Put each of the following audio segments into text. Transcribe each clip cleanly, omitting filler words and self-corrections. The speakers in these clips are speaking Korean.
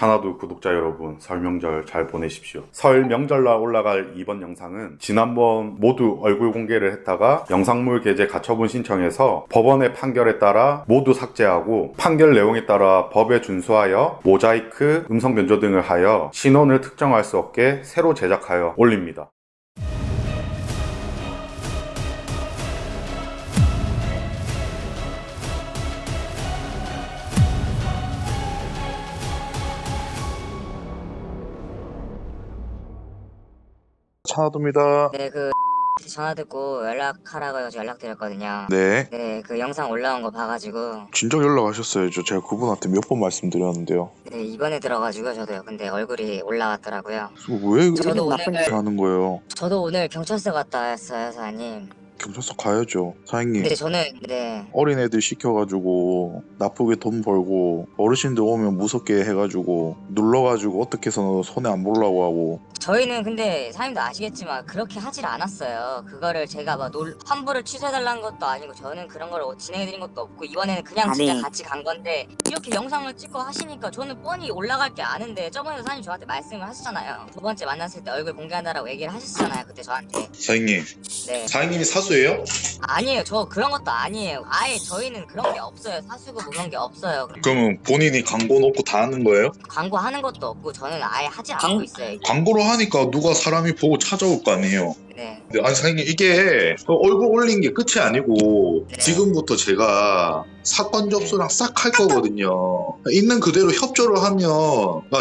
차나두 구독자 여러분, 설 명절 잘 보내십시오. 설 명절날 올라갈 이번 영상은 지난번 모두 얼굴 공개를 했다가 영상물 게재 가처분 신청해서 법원의 판결에 따라 모두 삭제하고 판결 내용에 따라 법에 준수하여 모자이크, 음성 변조 등을 하여 신원을 특정할 수 없게 새로 제작하여 올립니다. 차나두입니다. 네, 전화 듣고 연락하라고 해서 연락드렸거든요. 네. 네, 그 영상 올라온 거 봐가지고, 진작 연락하셨어야죠. 제가 그분한테 몇 번 말씀드렸는데요. 네, 이번에 들어가지고요, 저도요. 근데 얼굴이 올라왔더라고요. 왜 저도 나쁜 오늘- 짓을 하는 거예요? 저도 오늘 경찰서 갔다 왔어요, 사장님. 경찰서 가야죠. 사장님. 근데 저는, 네, 어린애들 시켜가지고 나쁘게 돈 벌고 어르신들 오면 무섭게 해가지고 눌러가지고 어떻게 해서 손해 안 보려고 하고. 저희는 근데 사장님도 아시겠지만 그렇게 하질 않았어요. 그거를 제가 막 환불을 취소해달라는 것도 아니고 저는 그런 걸 진행해드린 것도 없고 이번에는 그냥 진짜 같이 간 건데 이렇게 영상을 찍고 하시니까 저는 뻔히 올라갈 게 아는데 저번에 사장님 저한테 말씀을 하셨잖아요. 두 번째 만났을 때 얼굴 공개한다라고 얘기를 하셨잖아요. 그때 저한테. 사장님. 네. 사장님이 사수예요? 아니에요. 저 그런 것도 아니에요. 아예 저희는 그런 게 없어요. 사수고 뭐 그런 게 없어요. 그러면 본인이 광고 놓고 다 하는 거예요? 광고하는 것도 없고 저는 아예 하지 않고 있어요. 광고로 하니까 누가 사람이 보고 찾아올 거 아니에요. 네. 아니 사장님 이게 얼굴 올린 게 끝이 아니고 네. 지금부터 제가 사건 접수랑 싹 할 거거든요. 있는 그대로 협조를 하면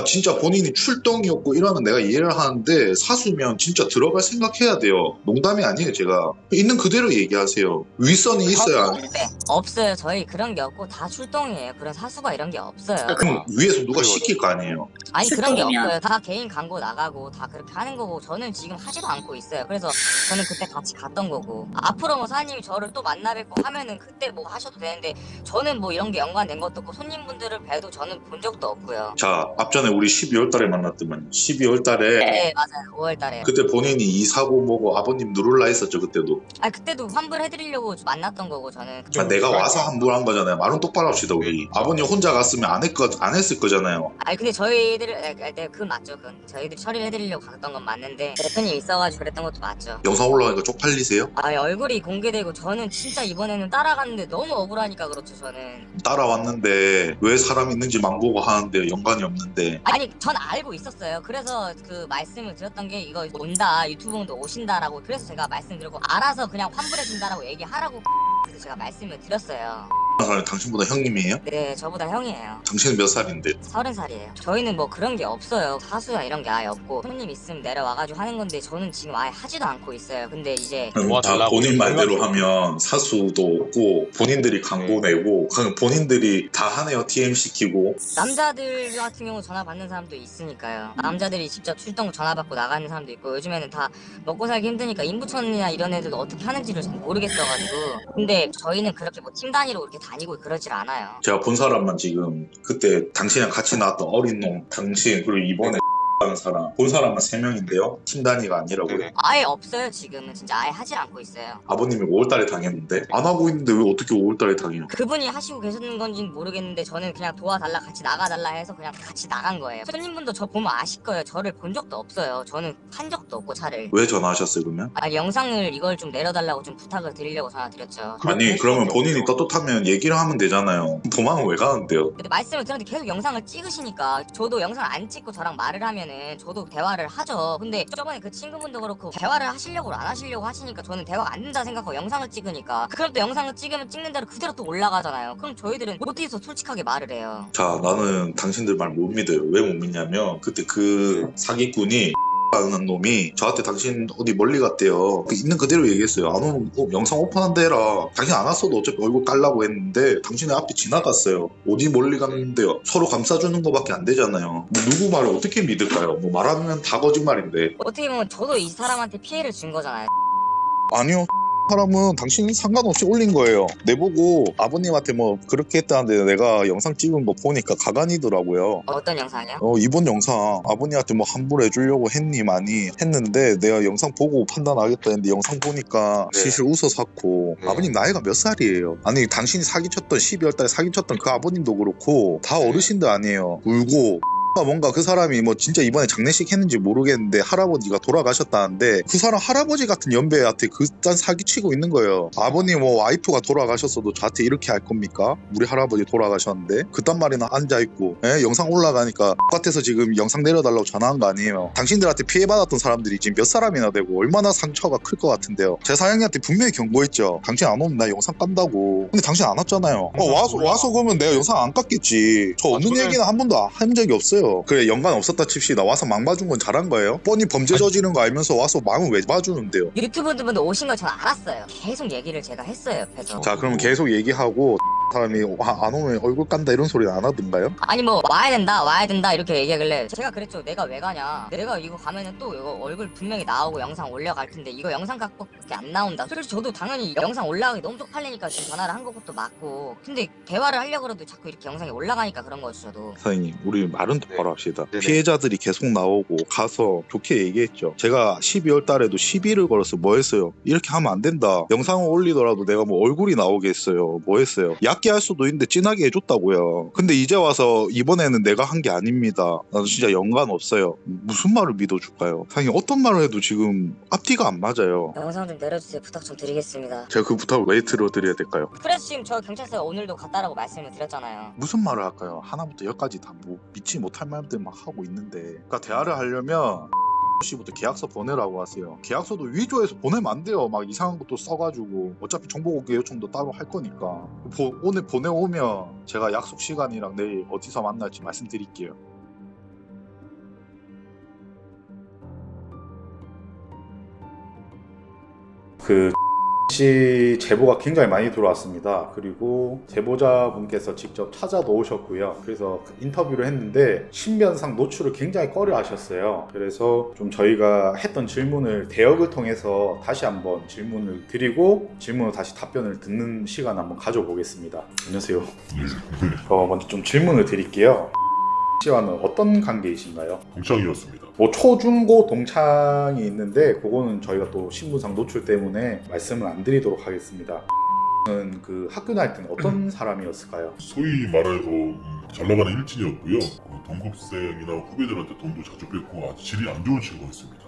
진짜 본인이 출동이었고 이러면 내가 이해를 하는데 사수면 진짜 들어갈 생각해야 돼요. 농담이 아니에요. 제가 있는 그대로 얘기하세요. 윗선이 있어야. 네. 없어요. 저희 그런 게 없고 다 출동이에요. 그런 사수가 이런 게 없어요. 그럼 위에서 누가 시킬 거 아니에요. 아니 그런 게 출동이면. 없어요. 다 개인 광고 나가고 다 그렇게 하는 거고 저는 지금 하지도 않고 있어요. 그래서 저는 그때 같이 갔던 거고 앞으로 뭐 사장님이 저를 또 만나 뵙고 하면은 그때 뭐 하셔도 되는데 저는 뭐 이런 게 연관된 것도 없고 손님분들을 뵈도 저는 본 적도 없고요. 자 앞전에 우리 12월 달에 만났더만 12월 달에 네 맞아요. 5월 달에. 그때 본인이 이 사고 뭐고 아버님 누를라 했었죠. 그때도. 아 그때도 환불해드리려고 만났던 거고 저는. 내가 와서 환불한 거잖아요. 말은 똑바로 합시다 우리. 아버님 혼자 갔으면 안 했을 거잖아요. 아니 근데 저희들 그건 맞죠. 그건 저희들이 처리를 해드리려고 갔던 건 맞는데 대표님 있어가지고 그랬던 것도 맞죠. 영상 올라가니까 쪽팔리세요? 아 얼굴이 공개되고 저는 진짜 이번에는 따라갔는데 너무 억울하니까 그렇죠 저는. 따라왔는데 왜 사람 있는지 망보고 하는데 연관이 없는데. 아니 전 알고 있었어요. 그래서 그 말씀을 드렸던 게 이거 온다 유튜브도 오신다라고 그래서 제가 말씀드리고 알아서 그냥 환불해준다라고 얘기하라고 그래서 제가 말씀을 드렸어요. 당신보다 형님이에요? 네 저보다 형이에요. 당신은 몇 살인데? 30살이에요. 저희는 뭐 그런 게 없어요. 사수야 이런 게 아예 없고 손님 있으면 내려와가지고 하는 건데 저는 지금 아예 하지도 않고 있어요. 근데 이제 다 본인 말대로 하면 사수도 없고 본인들이 광고 내고 그냥 본인들이 다 하네요. TM 시키고. 남자들 같은 경우 전화 받는 사람도 있으니까요. 남자들이 직접 출동 전화 받고 나가는 사람도 있고 요즘에는 다 먹고 살기 힘드니까 인부촌이나 이런 애들도 어떻게 하는지를 잘 모르겠어가지고 근데 저희는 그렇게 뭐 팀 단위로 이렇게 다니고 그러질 않아요. 제가 본 사람만 지금 그때 당신이랑 같이 나왔던 어린 놈 당신 그리고 이번에 하는 사람 본 사람만 3명인데요. 팀 단위가 아니라고요. 아예 없어요. 지금은 진짜 아예 하질 않고 있어요. 아버님이 5월달에 당했는데 안 하고 있는데 왜 어떻게 5월달에 당해요? 그분이 하시고 계셨는 건지는 모르겠는데 저는 그냥 도와달라 같이 나가달라 해서 그냥 같이 나간 거예요. 손님분도 저 보면 아실 거예요. 저를 본 적도 없어요. 저는 탄 적도 없고 차를. 왜 전화하셨어요 그러면? 아니 영상을 이걸 좀 내려달라고 좀 부탁을 드리려고 전화 드렸죠. 아니 그러면 본인이 떳떳하면 얘기를 하면 되잖아요. 도망은 왜 가는데요? 근데 말씀을 드렸는데 계속 영상을 찍으시니까 저도 영상을 안 찍고 저랑 말을 하면은 저도 대화를 하죠. 근데 저번에 그 친구분도 그렇고 대화를 하시려고 안 하시려고 하시니까 저는 대화가 안 된다 생각하고 영상을 찍으니까 그럼 또 영상을 찍으면 찍는 대로 그대로 또 올라가잖아요. 그럼 저희들은 어디서 솔직하게 말을 해요. 자 나는 당신들 말 못 믿어요. 왜 못 믿냐면 그때 그 사기꾼이 하는 놈이 저한테 당신 어디 멀리 갔대요. 있는 그대로 얘기했어요. 안 오면 영상 오픈한다 해라. 당신 안 왔어도 어차피 얼굴 깔라고 했는데 당신의 앞에 지나갔어요. 어디 멀리 갔는데요. 서로 감싸주는 거밖에 안 되잖아요. 뭐 누구 말을 어떻게 믿을까요? 뭐 말하면 다 거짓말인데. 어떻게 보면 저도 이 사람한테 피해를 준 거잖아요. 아니요. 사람은 당신이 상관없이 올린 거예요. 내보고 아버님한테 뭐 그렇게 했다는데 내가 영상 찍은 거 보니까 가관이더라고요. 어떤 영상이요? 이번 영상 아버님한테 뭐 환불해 주려고 했니 많이 했는데 내가 영상 보고 판단하겠다 했는데 영상 보니까 네. 실실 웃어 샀고 네. 아버님 나이가 몇 살이에요? 아니 당신이 사기쳤던 12월 달에 사기쳤던 그 아버님도 그렇고 다 어르신들 아니에요. 울고 뭔가 그 사람이 뭐 진짜 이번에 장례식 했는지 모르겠는데 할아버지가 돌아가셨다는데 그 사람 할아버지 같은 연배한테 그딴 사기치고 있는 거예요. 아버님 뭐 와이프가 돌아가셨어도 저한테 이렇게 할 겁니까? 우리 할아버지 돌아가셨는데 그딴 말이나 앉아있고 영상 올라가니까 똑같아서 지금 영상 내려달라고 전화한 거 아니에요. 당신들한테 피해받았던 사람들이 지금 몇 사람이나 되고 얼마나 상처가 클 것 같은데요. 제 사장님한테 분명히 경고했죠. 당신 안 오면 나 영상 깐다고. 근데 당신 안 왔잖아요. 와서 그러면 내가 영상 안 깠겠지. 저 없는 얘기는 한 번도 한 적이 없어요. 그래 연관 없었다 칩시다. 와서 망 봐준 건 잘한 거예요? 뻔히 범죄 저지른 거 알면서 와서 망을 왜 봐주는데요? 유튜브 분들 오신 걸 저는 알았어요. 계속 얘기를 제가 했어요 옆에서. 자 그러면 계속 얘기하고 사람이 안 오면 얼굴 깐다 이런 소리 안 하던가요? 아니 뭐 와야 된다 이렇게 얘기하길래 제가 그랬죠. 내가 왜 가냐. 내가 이거 가면은 또 이거 얼굴 분명히 나오고 영상 올라갈 텐데 이거 영상 각밖에 안 나온다. 그래서 저도 당연히 영상 올라가기 너무 쪽팔리니까 지금 전화를 한 것도 맞고, 근데 대화를 하려고 해도 자꾸 이렇게 영상이 올라가니까 그런 거죠 저도. 사장님 우리 말은 똑바로 합시다. 네네. 피해자들이 계속 나오고 가서 좋게 얘기했죠. 제가 12월 달에도 시비를 걸어서 뭐 했어요? 이렇게 하면 안 된다. 영상을 올리더라도 내가 뭐 얼굴이 나오게 했어요. 뭐 했어요? 얕게 할 수도 있는데 진하게 해줬다고요. 근데 이제 와서 이번에는 내가 한 게 아닙니다. 나는 진짜 연관 없어요. 무슨 말을 믿어줄까요? 사장님 어떤 말을 해도 지금 앞뒤가 안 맞아요. 영상 좀 내려주세요. 부탁 좀 드리겠습니다. 제가 그 부탁을 왜 들어드려야 될까요? 그래서 지금 저 경찰서에 오늘도 갔다라고 말씀을 드렸잖아요. 무슨 말을 할까요? 하나부터 열까지 다 뭐 믿지 못할 말들 막 하고 있는데, 그러니까 대화를 하려면 씨부터 계약서 보내라고 하세요. 계약서도 위조해서 보내면 안 돼요. 막 이상한 것도 써가지고 어차피 정보공개 요청도 따로 할 거니까 오늘 보내오면 제가 약속 시간이랑 내일 어디서 만날지 말씀드릴게요. 그 씨 제보가 굉장히 많이 들어왔습니다. 그리고 제보자분께서 직접 찾아도 오셨고요. 그래서 인터뷰를 했는데 신변상 노출을 굉장히 꺼려 하셨어요. 그래서 좀 저희가 했던 질문을 대역을 통해서 다시 한번 질문을 드리고 질문을 다시 답변을 듣는 시간 한번 가져보겠습니다. 안녕하세요. 먼저 좀 질문을 드릴게요. 씨와는 어떤 관계이신가요? 동창이었습니다. 뭐 초중고 동창이 있는데 그거는 저희가 또 신분상 노출 때문에 말씀을 안 드리도록 하겠습니다. 그 학교 다닐 때는 어떤 사람이었을까요? 소위 말해서 잘 나가는 일진이었고요. 동급생이나 후배들한테 돈도 자주 뺏고 아주 질이 안 좋은 친구였습니다.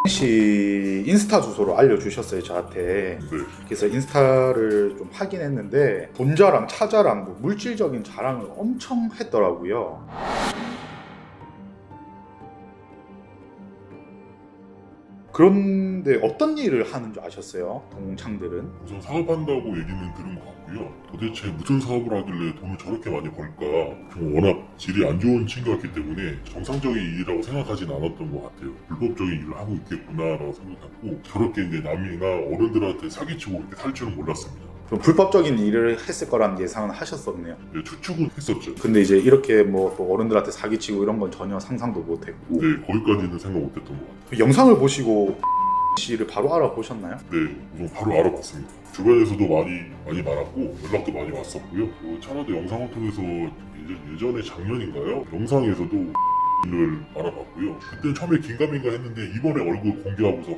씨 인스타 주소를 알려주셨어요 저한테. 네. 그래서 인스타를 좀 확인했는데 돈 자랑, 차 자랑, 뭐 물질적인 자랑을 엄청 했더라고요. 그런데 어떤 일을 하는 줄 아셨어요? 동창들은? 우선 사업한다고 얘기는 들은 것 같고요. 도대체 무슨 사업을 하길래 돈을 저렇게 많이 벌까? 좀 워낙 질이 안 좋은 친구였기 때문에 정상적인 일이라고 생각하진 않았던 것 같아요. 불법적인 일을 하고 있겠구나라고 생각했고, 저렇게 이제 남이나 어른들한테 사기치고 이렇게 살 줄은 몰랐습니다. 그럼 불법적인 일을 했을 거라는 예상은 하셨었네요. 네, 추측은 했었죠. 근데 이제 이렇게 뭐 또 어른들한테 사기치고 이런 건 전혀 상상도 못했고. 네, 거기까지는 생각 못했던 것 같아요. 그 영상을 보시고 씨를 바로 알아보셨나요? 네, 우선 바로 알아봤습니다. 주변에서도 많이 많았고 연락도 많이 왔었고요. 차나도 영상을 통해서 예전에 작년인가요? 영상에서도 를 알아봤고요. 그때는 처음에 긴가민가 했는데 이번에 얼굴 공개하고서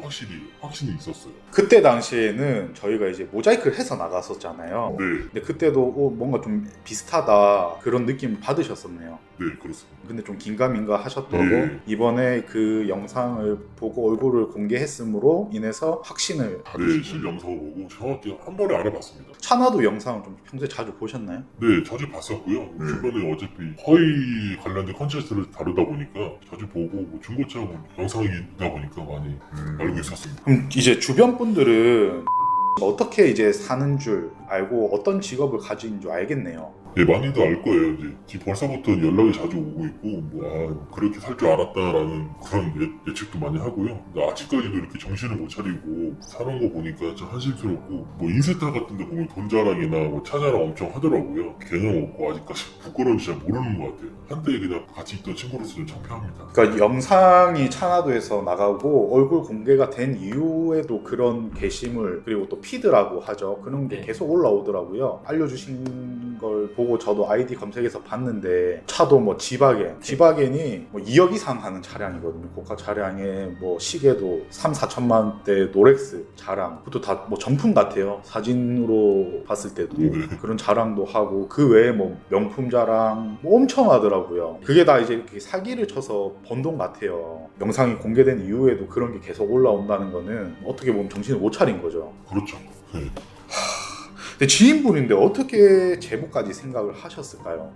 확신이 있었어요. 그때 당시에는 저희가 이제 모자이크를 해서 나갔었잖아요. 네, 근데 그때도 뭔가 좀 비슷하다 그런 느낌을 받으셨었네요. 네, 그렇습니다. 근데 좀 긴가민가 하셨더라고. 네. 이번에 그 영상을 보고 얼굴을 공개했으므로 인해서 확신을 네, 실영상을 보고 정확히 한 번에 알아봤습니다. 차나도 영상을 좀 평소에 자주 보셨나요? 네, 자주 봤었고요. 주변에 어차피 허위 관련된 컨텐츠를 다루다 보니까 자주 보고 뭐 중고차 영상이다 보니까 많이 알고 있었습니다. 그럼 이제 주변 분들은 어떻게 이제 사는 줄 알고 어떤 직업을 가진 줄 알겠네요. 네, 많이들 알 거예요. 이제 지금 벌써부터 연락이 자주 오고 있고, 그렇게 살 줄 알았다라는 그런 예측도 많이 하고요. 근데 아직까지도 이렇게 정신을 못 차리고 사는 거 보니까 좀 한심스럽고, 뭐 인스타 같은 데 보면 돈 자랑이나 뭐 차 자랑 엄청 하더라고요. 개념 없고 아직까지 부끄러운지 잘 모르는 것 같아요. 한때 그냥 같이 있던 친구로서 좀 창피합니다. 그러니까 영상이 차나도에서 나가고 얼굴 공개가 된 이후에도 그런 게시물 그리고 또 피드라고 하죠. 그런 게 계속 올라오더라고요. 알려주신 한 걸 보고 저도 아이디 검색해서 봤는데 차도 뭐 지바겐이 뭐 2억 이상 하는 차량이거든요. 고가 차량에 뭐 시계도 3, 4천만 원대 노렉스 자랑, 그것도 다 뭐 정품 같아요. 사진으로 봤을 때도 그런 자랑도 하고, 그 외에 뭐 명품 자랑 뭐 엄청 하더라고요. 그게 다 이제 이렇게 사기를 쳐서 번 돈 같아요. 영상이 공개된 이후에도 그런 게 계속 올라온다는 거는 어떻게 보면 정신을 못 차린 거죠. 그렇죠. 네. 근데 지인분인데 어떻게 제보까지 생각을 하셨을까요?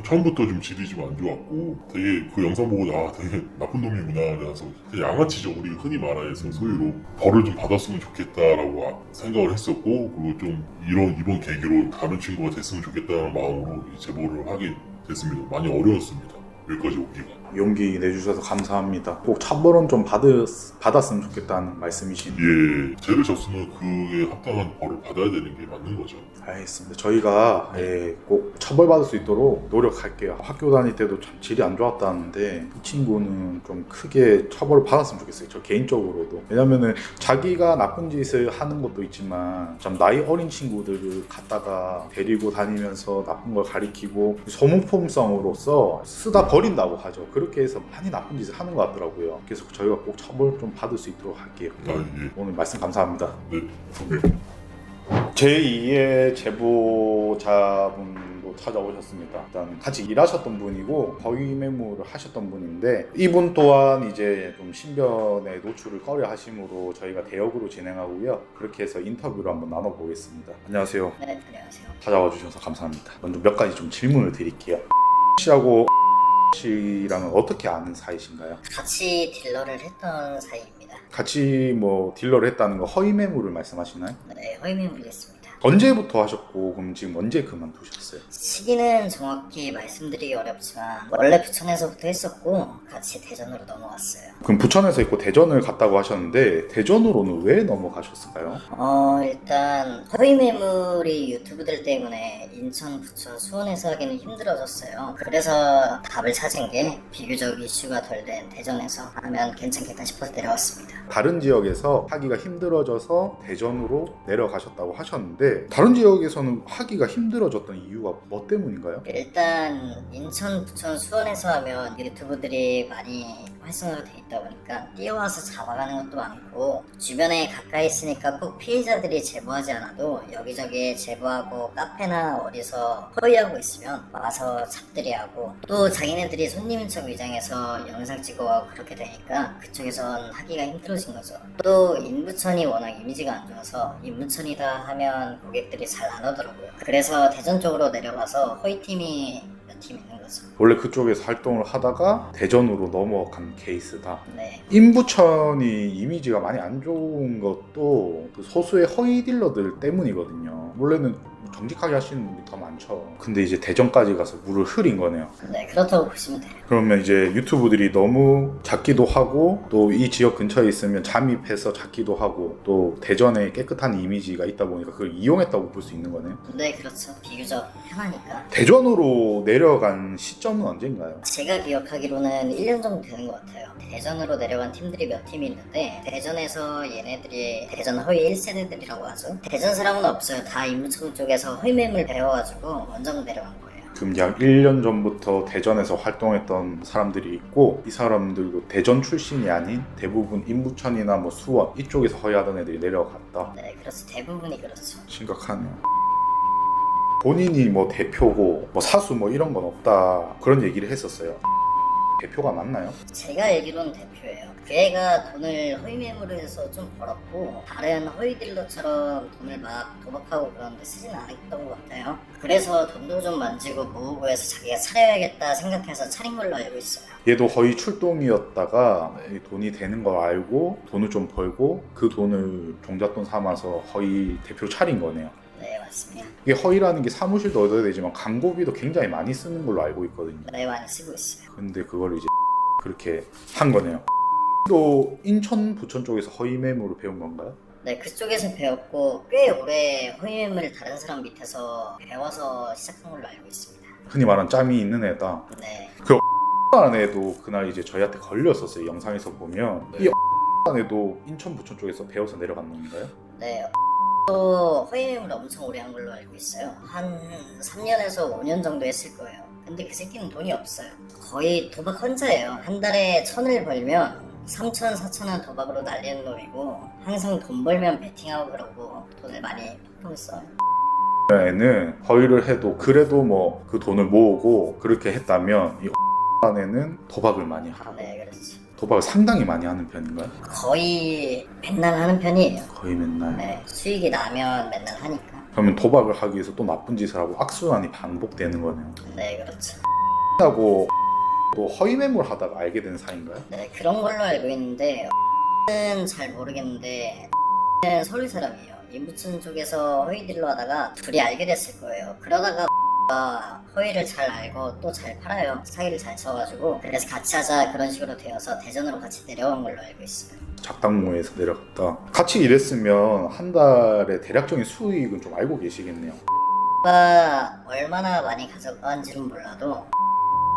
처음부터 좀 질이 좀 안 좋았고 되게 그 영상 보고 되게 나쁜 놈이구나, 그래서 되게 양아치죠. 우리 흔히 말해서 소위로 벌을 좀 받았으면 좋겠다라고 생각을 했었고, 그리고 좀 이번 계기로 다른 친구가 됐으면 좋겠다는 마음으로 이 제보를 하게 됐습니다. 많이 어려웠습니다. 여기까지 오기가. 용기 내주셔서 감사합니다. 꼭 처벌은 좀 받았으면 좋겠다는 말씀이신. 예, 죄를 졌으면 그에 합당한 벌을 받아야 되는 게 맞는 거죠. 알겠습니다. 저희가 꼭 처벌받을 수 있도록 노력할게요. 학교 다닐 때도 참 질이 안 좋았다는데 이 친구는 좀 크게 처벌을 받았으면 좋겠어요. 저 개인적으로도. 왜냐면은 자기가 나쁜 짓을 하는 것도 있지만 좀 나이 어린 친구들을 갖다가 데리고 다니면서 나쁜 걸 가리키고 소모품성으로서 쓰다 버린다고 하죠. 그렇게 해서 많이 나쁜 짓을 하는 것 같더라고요. 그래서 저희가 꼭 처벌 좀 받을 수 있도록 할게요. 예. 오늘 말씀 감사합니다. 네. 제2의 제보자분도 찾아오셨습니다. 일단 같이 일하셨던 분이고 허위 매물을 하셨던 분인데, 이분 또한 이제 좀 신변의 노출을 꺼려 하심으로 저희가 대역으로 진행하고요. 그렇게 해서 인터뷰를 한번 나눠보겠습니다. 안녕하세요. 네, 안녕하세요. 찾아와 주셔서 감사합니다. 먼저 몇 가지 좀 질문을 드릴게요. 씨하고 씨랑은 어떻게 아는 사이신가요? 같이 딜러를 했던 사이입니다. 같이 뭐 딜러를 했다는 거 허위 매물을 말씀하시나요? 네, 허위매물이었습니다. 언제부터 하셨고 그럼 지금 언제 그만두셨어요? 시기는 정확히 말씀드리기 어렵지만 원래 부천에서부터 했었고 같이 대전으로 넘어갔어요. 그럼 부천에서 있고 대전을 갔다고 하셨는데 대전으로는 왜 넘어가셨을까요? 일단 허위매물이 유튜브들 때문에 인천, 부천, 수원에서 하기는 힘들어졌어요. 그래서 답을 찾은 게 비교적 이슈가 덜 된 대전에서 하면 괜찮겠다 싶어서 내려왔습니다. 다른 지역에서 하기가 힘들어져서 대전으로 내려가셨다고 하셨는데, 다른 지역에서는 하기가 힘들어졌던 이유가 뭐 때문인가요? 일단 인천, 부천, 수원에서 하면 유튜브들이 많이 활성화가 돼 있다 보니까 뛰어와서 잡아가는 것도 많고, 주변에 가까이 있으니까 꼭 피해자들이 제보하지 않아도 여기저기 제보하고 카페나 어디서 허위하고 있으면 와서 잡들이하고, 또 자기네들이 손님인 척 위장해서 영상 찍어가고 그렇게 되니까 그쪽에선 하기가 힘들어진 거죠. 또 인부천이 워낙 이미지가 안 좋아서 인부천이다 하면 고객들이 잘 안 오더라고요. 그래서 대전 쪽으로 내려가서 허위팀이 몇 팀 있는 거죠. 원래 그쪽에서 활동을 하다가 대전으로 넘어간 케이스다. 네. 인부천이 이미지가 많이 안 좋은 것도 그 소수의 허위 딜러들 때문이거든요. 원래는 정직하게 하시는 분이 더 많죠. 근데 이제 대전까지 가서 물을 흐린 거네요. 네, 그렇다고 보시면 돼요. 그러면 이제 유튜브들이 너무 작기도 하고, 또 이 지역 근처에 있으면 잠입해서 작기도 하고, 또 대전에 깨끗한 이미지가 있다 보니까 그걸 이용했다고 볼 수 있는 거네요. 네, 그렇죠. 비교적 편하니까. 대전으로 내려간 시점은 언젠가요? 제가 기억하기로는 1년 정도 되는 것 같아요. 대전으로 내려간 팀들이 몇 팀이 있는데, 대전에서 얘네들이 대전 허위 1세대들이라고 하죠. 대전 사람은 없어요. 다 인부천 쪽에서 허위매물 배워가지고 원정 내려간 거예요. 그럼 약 1년 전부터 대전에서 활동했던 사람들이 있고, 이 사람들도 대전 출신이 아닌 대부분 인부천이나 뭐 수원 이쪽에서 허위하던 애들이 내려갔다. 네, 그렇죠. 대부분이 그렇죠. 심각하네요. 본인이 뭐 대표고 뭐 사수 뭐 이런 건 없다 그런 얘기를 했었어요. 대표가 맞나요? 제가 알기로는 대표예요. 그 애가 돈을 허위매물을 해서 좀 벌었고, 다른 허위 딜러처럼 돈을 막 도박하고 그러는데 쓰진 않았던 것 같아요. 그래서 돈도 좀 만지고 모으고 해서 자기가 차려야겠다 생각해서 차린 걸로 알고 있어요. 얘도 허위 출동이었다가 이 돈이 되는 걸 알고 돈을 좀 벌고 그 돈을 종잣돈 삼아서 허위 대표로 차린 거네요. 네, 맞습니다. 이게 허위라는 게 사무실도 얻어야 되지만 광고비도 굉장히 많이 쓰는 걸로 알고 있거든요. 네, 많이 쓰고 있어요. 근데 그걸 이제 그렇게 한 거네요. 또 인천, 부천 쪽에서 허위 매물을 배운 건가요? 네, 그쪽에서 배웠고 꽤 오래 허위매물을 다른 사람 밑에서 배워서 시작한 걸로 알고 있습니다. 흔히 말하는 짬이 있는 애다. 네, 한 애도 그날 이제 저희한테 걸렸었어요. 영상에서 보면 이 애도 인천, 부천 쪽에서 배워서 내려간 놈인가요? 네, 또 허위 매물 엄청 오래 한 걸로 알고 있어요. 한 3년에서 5년 정도 했을 거예요. 근데 그 새끼는 돈이 없어요. 거의 도박 혼자예요. 한 달에 1,000을 벌면 3,000, 4,000원 도박으로 날리는 놈이고 항상 돈 벌면 베팅하고 그러고 돈을 많이 펑펑 애는 허위를 해도 그래도 뭐 그 돈을 모으고 그렇게 했다면 이 안에는 도박을 많이 하고 네, 그렇지. 도박을 상당히 많이 하는 편인가요? 거의 맨날 하는 편이에요. 거의 맨날. 네, 수익이 나면 맨날 하니까. 그러면 도박을 하기 위해서 또 나쁜 짓을 하고 악순환이 반복되는 거네요. 네, 그렇죠. 하고 또 허위 매물 하다가 알게 된 사이인가요? 네, 그런 걸로 알고 있는데 는 잘 모르겠는데 는 서울 사람이에요. 인부천 쪽에서 허위 딜러 하다가 둘이 알게 됐을 거예요. 그러다가 가 허위를 잘 알고 또 잘 팔아요. 사기를 잘 쳐가지고 그래서 같이 하자 그런 식으로 되어서 대전으로 같이 내려온 걸로 알고 있어요. 작당무에서 내려갔다. 같이 일했으면 한 달에 대략적인 수익은 좀 알고 계시겠네요. 가 얼마나 많이 가져간지는 몰라도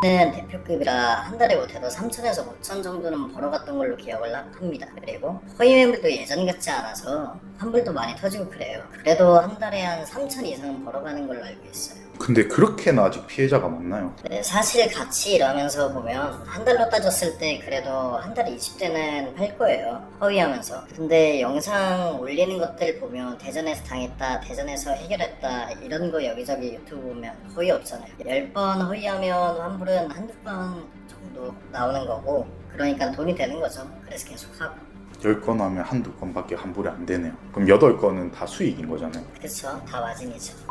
는 대표급이라 한 달에 못해도 3,000에서 5,000 정도는 벌어갔던 걸로 기억을 합니다. 그리고 허위 매물도 예전 같지 않아서 환불도 많이 터지고 그래요. 그래도 한 달에 한 3,000 이상은 벌어가는 걸로 알고 있어요. 근데 그렇게나 아직 피해자가 많나요? 네, 사실 같이 일하면서 보면 한 달로 따졌을 때 그래도 한 달에 20대는 팔 거예요. 허위하면서. 근데 영상 올리는 것들 보면 대전에서 당했다, 대전에서 해결했다 이런 거 여기저기 유튜브 보면 허위 없잖아요. 10번 허위하면 환불은 한두 번 정도 나오는 거고 그러니까 돈이 되는 거죠. 그래서 계속 하고. 10건 하면 한두 건밖에 환불이 안 되네요. 그럼 8건은 다 수익인 거잖아요. 그쵸? 다 마진이죠.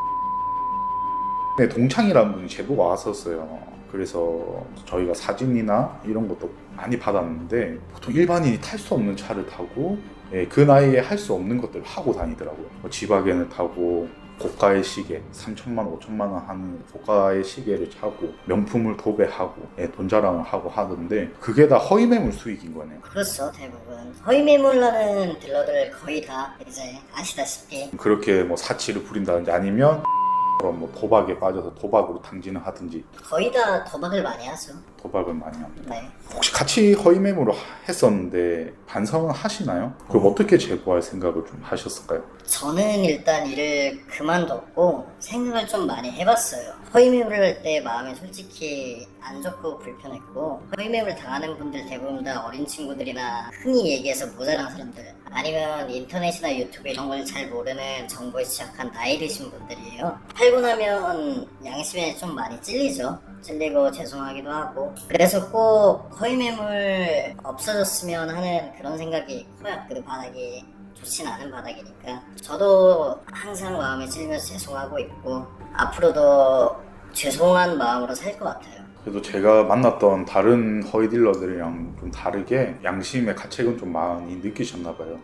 네, 동창이라는 분이 제보가 왔었어요. 그래서 저희가 사진이나 이런 것도 많이 받았는데 보통 일반인이 탈 수 없는 차를 타고 그 나이에 할 수 없는 것들을 하고 다니더라고요. 뭐 지바겐을 타고 고가의 시계 3,000만 원, 5,000만 원 하는 고가의 시계를 차고 명품을 도배하고 돈 자랑을 하고 하던데 그게 다 허위 매물 수익인 거네요. 그렇죠. 대부분 허위 매물라는 딜러들 거의 다 이제 아시다시피 그렇게 뭐 사치를 부린다든지 아니면 그럼 뭐 도박에 빠져서 도박으로 탕진을 하든지 거의 다 도박을 많이 하죠. 도박을 많이 합니다. 네. 혹시 같이 허위 매물을 했었는데 반성은 하시나요? 그럼 어떻게 제보할 생각을 좀 하셨을까요? 저는 일단 일을 그만뒀고 생각을 좀 많이 해봤어요. 허위 매물을 할 때 마음이 솔직히 안 좋고 불편했고 허위 매물 당하는 분들 대부분 다 어린 친구들이나 흔히 얘기해서 모자란 사람들 아니면 인터넷이나 유튜브 이런 걸 잘 모르는 정보에 취약한 나이 드신 분들이에요. 팔고 나면 양심에 좀 많이 찔리죠. 찔리고 죄송하기도 하고 그래서 꼭 허위 매물 없어졌으면 하는 그런 생각이 커요. 그 바닥이 좋진 않은 바닥이니까 저도 항상 마음에 찔리면서 죄송하고 있고 앞으로도 죄송한 마음으로 살 것 같아요. 그래도 제가 만났던 다른 허위 딜러들이랑 좀 다르게 양심의 가책은 좀 많이 느끼셨나 봐요.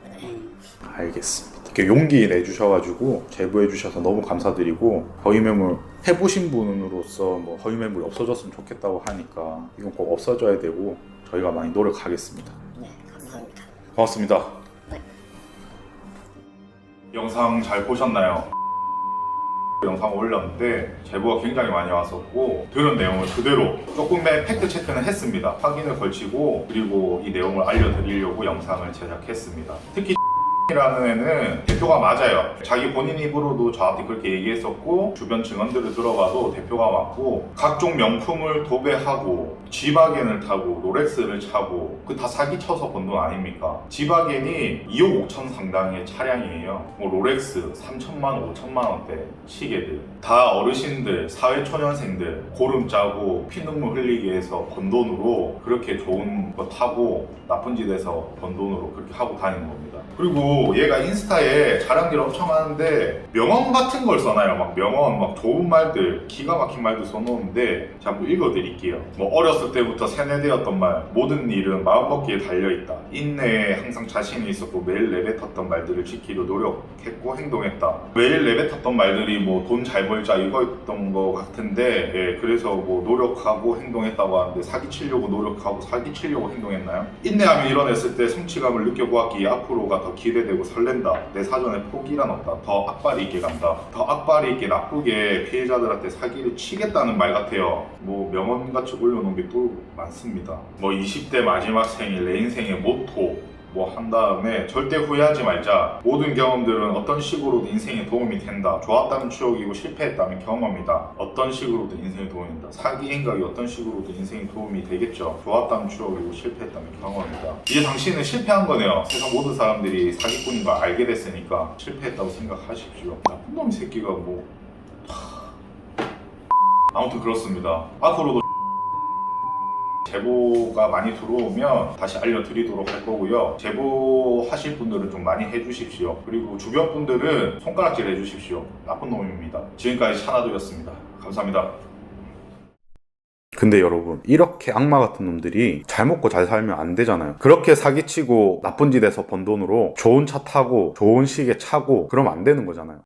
알겠습니다. 이렇게 용기 내주셔가지고 제보해주셔서 너무 감사드리고 허위 매물 해보신 분으로서 뭐 허위 매물이 없어졌으면 좋겠다고 하니까 이건 꼭 없어져야 되고 저희가 많이 노력하겠습니다. 네, 감사합니다. 고맙습니다. 네. 영상 잘 보셨나요? 영상 올렸는데 제보가 굉장히 많이 왔었고 들은 내용을 그대로 조금의 팩트 체크는 했습니다. 확인을 걸치고 그리고 이 내용을 알려드리려고 영상을 제작했습니다. 특히 라는 애는 대표가 맞아요. 자기 본인 입으로도 저한테 그렇게 얘기했었고 주변 증언들을 들어봐도 대표가 맞고 각종 명품을 도배하고 지바겐을 타고 롤렉스를 차고 그 다 사기쳐서 번 돈 아닙니까? 지바겐이 2억 5천 상당의 차량이에요. 뭐 롤렉스 3천만 원, 5천만 원대 시계들 다 어르신들, 사회초년생들 고름 짜고 피눈물 흘리게 해서 번 돈으로 그렇게 좋은 거 타고 나쁜 짓에서 번 돈으로 그렇게 하고 다니는 겁니다. 그리고 얘가 인스타에 자랑들 엄청 하는데 명언 같은 걸 써놔요. 막 명언, 막 좋은 말들, 기가 막힌 말들 써놓는데 제가 한번 읽어드릴게요. 뭐 어렸을 때부터 세뇌되었던 말, 모든 일은 마음먹기에 달려있다. 인내에 항상 자신이 있었고 매일 내뱉었던 말들을 지키려 노력했고 행동했다. 매일 내뱉었던 말들이 뭐 돈 잘 벌자 이거였던 것 같은데 예, 그래서 뭐 노력하고 행동했다고 하는데 사기치려고 노력하고 사기치려고 행동했나요? 인내하며 일어났을 때 성취감을 느껴보았기에 앞으로가 더 기대되고 설렌다. 내 사전에 포기란 없다. 더 악발이 있게 간다. 더 악발이 있게 나쁘게 피해자들한테 사기를 치겠다는 말 같아요. 뭐 명언같이 올려놓은 게 또 많습니다. 뭐 20대 마지막 생일, 내 인생의 모토 뭐 한 다음에 절대 후회하지 말자. 모든 경험들은 어떤 식으로든 인생에 도움이 된다. 좋았다면 추억이고 실패했다면 경험이다. 어떤 식으로든 인생에 도움이 된다. 사기 행각이 어떤 식으로든 인생에 도움이 되겠죠. 좋았다면 추억이고 실패했다면 경험이다. 이제 당신은 실패한 거네요. 세상 모든 사람들이 사기꾼인 걸 알게 됐으니까 실패했다고 생각하십시오. 나쁜 놈 새끼가 뭐 아무튼 그렇습니다. 앞으로도 제보가 많이 들어오면 다시 알려드리도록 할 거고요. 제보하실 분들은 좀 많이 해주십시오. 그리고 주변 분들은 손가락질 해주십시오. 나쁜 놈입니다. 지금까지 차나도였습니다. 감사합니다. 근데 여러분, 이렇게 악마 같은 놈들이 잘 먹고 잘 살면 안 되잖아요. 그렇게 사기치고 나쁜 짓에서 번 돈으로 좋은 차 타고 좋은 시계 차고 그러면 안 되는 거잖아요.